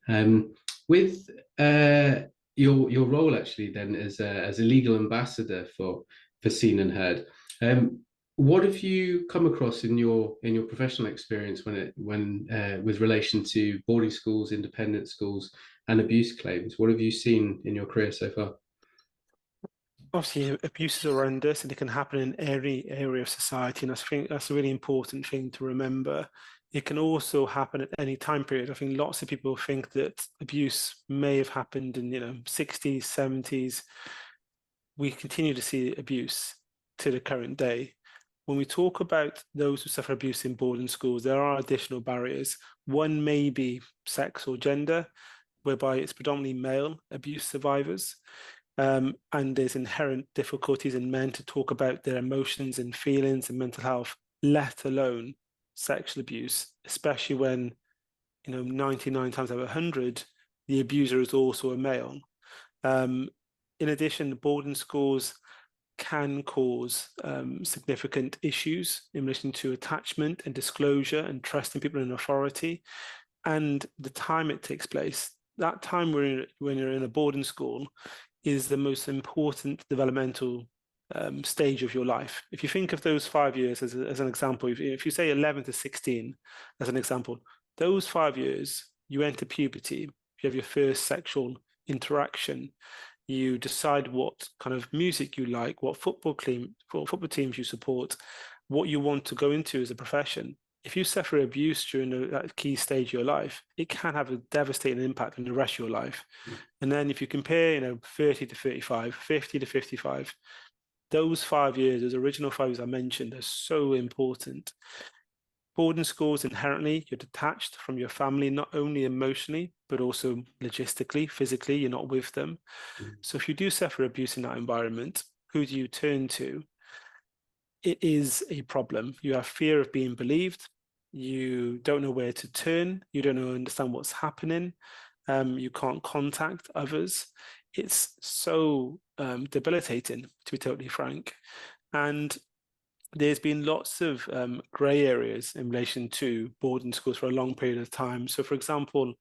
Um, with your role actually then as a legal ambassador for Seen and Heard, what have you come across in your professional experience when with relation to boarding schools, independent schools, and abuse claims? What have you seen in your career so far? Obviously, abuse is horrendous and it can happen in every area of society. And I think that's a really important thing to remember. It can also happen at any time period. I think lots of people think that abuse may have happened in, 60s, 70s. We continue to see abuse to the current day. When we talk about those who suffer abuse in boarding schools, there are additional barriers. One may be sex or gender, whereby it's predominantly male abuse survivors. And there's inherent difficulties in men to talk about their emotions and feelings and mental health, let alone sexual abuse, especially when, 99 times out of 100, the abuser is also a male. Um, in addition, boarding schools can cause significant issues in relation to attachment and disclosure and trusting people in authority and the time it takes place. That time when you're in a boarding school is the most important developmental stage of your life. If you think of those 5 years as an example, if you say 11 to 16 as an example, those 5 years, you enter puberty, you have your first sexual interaction, you decide what kind of music you like, what football teams you support, what you want to go into as a profession. If you suffer abuse during that key stage of your life, it can have a devastating impact on the rest of your life. And then if you compare, 30 to 35, 50 to 55, those 5 years, those original 5 years I mentioned, are so important. Boarding schools inherently, you're detached from your family, not only emotionally, but also logistically, physically, you're not with them. So if you do suffer abuse in that environment, who do you turn to? It is a problem. You have fear of being believed. You don't know where to turn. You don't know, understand what's happening. You can't contact others. It's so debilitating, to be totally frank. And there's been lots of grey areas in relation to boarding schools for a long period of time. So, for example,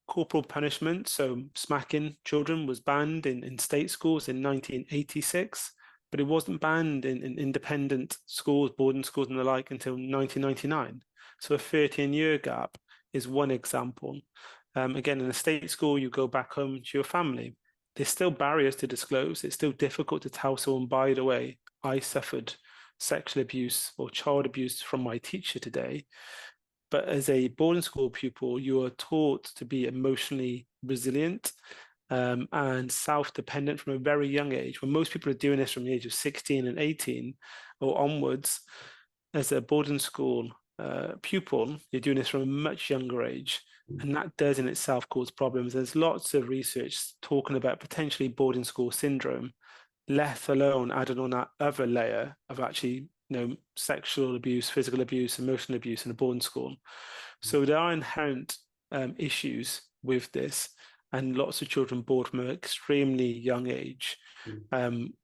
corporal punishment, so smacking children, was banned in state schools in 1986, but it wasn't banned in independent schools, boarding schools, and the like until 1999. So, a 13-year gap is one example. Again, in a state school, you go back home to your family. There's still barriers to disclose. It's still difficult to tell someone, by the way, I suffered sexual abuse or child abuse from my teacher today. But as a boarding school pupil, you are taught to be emotionally resilient and self-dependent from a very young age. When most people are doing this from the age of 16 and 18 or onwards, as a boarding school pupil, you're doing this from a much younger age. And that does in itself cause problems. There's lots of research talking about potentially boarding school syndrome, let alone adding on that other layer of actually, sexual abuse, physical abuse, emotional abuse in a boarding school. So there are inherent issues with this, and lots of children board from an extremely young age,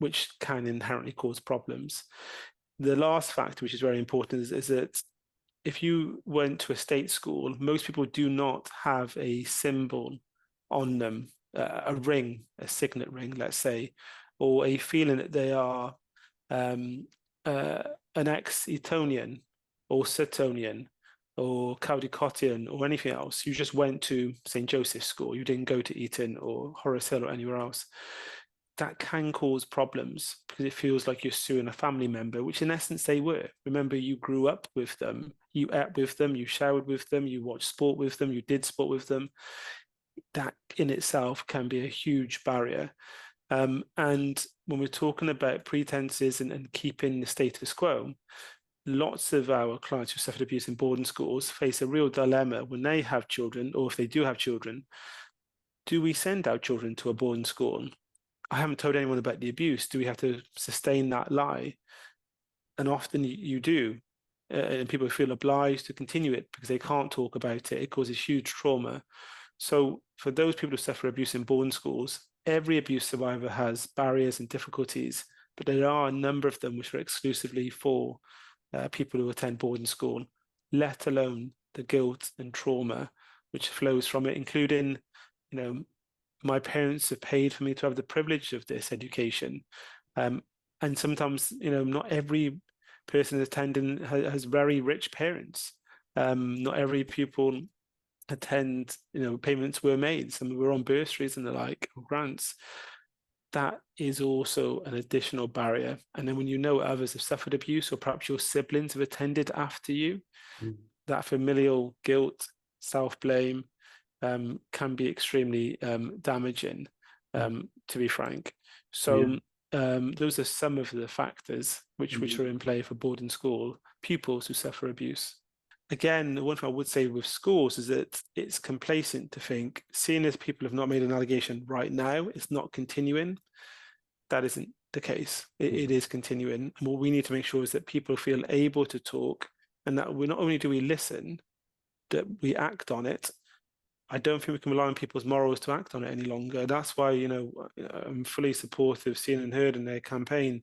which can inherently cause problems. The last factor, which is very important, is that if you went to a state school, most people do not have a symbol on them, a ring, a signet ring, let's say, or a feeling that they are um, uh, an ex-Etonian or Suttonian or Caldicottian or anything else. You just went to St. Joseph's School. You didn't go to Eton or Horace Hill or anywhere else. That can cause problems because it feels like you're suing a family member, which in essence they were. Remember, you grew up with them, you ate with them, you showered with them, you watched sport with them, you did sport with them. That in itself can be a huge barrier. And when we're talking about pretenses and keeping the status quo, lots of our clients who suffered abuse in boarding schools face a real dilemma when they have children, or if they do have children. Do we send our children to a boarding school? I haven't told anyone about the abuse. Do we have to sustain that lie? And often you do. And people feel obliged to continue it because they can't talk about it. It causes huge trauma. So for those people who suffer abuse in boarding schools, every abuse survivor has barriers and difficulties, but there are a number of them which are exclusively for people who attend boarding school, let alone the guilt and trauma which flows from it, including my parents have paid for me to have the privilege of this education. And sometimes, not every person attending has very rich parents. Not every pupil attend, payments were made. Some were on bursaries and the like, or grants. That is also an additional barrier. And then when others have suffered abuse, or perhaps your siblings have attended after you, that familial guilt, self-blame, can be extremely damaging, to be frank. So those are some of the factors which are in play for boarding school pupils who suffer abuse. Again, one thing I would say with schools is that it's complacent to think, seeing as people have not made an allegation right now, it's not continuing. That isn't the case. It is continuing. And what we need to make sure is that people feel able to talk, and that we not only do we listen, that we act on it. I don't think we can rely on people's morals to act on it any longer. That's why, I'm fully supportive of Seen and Heard in their campaign.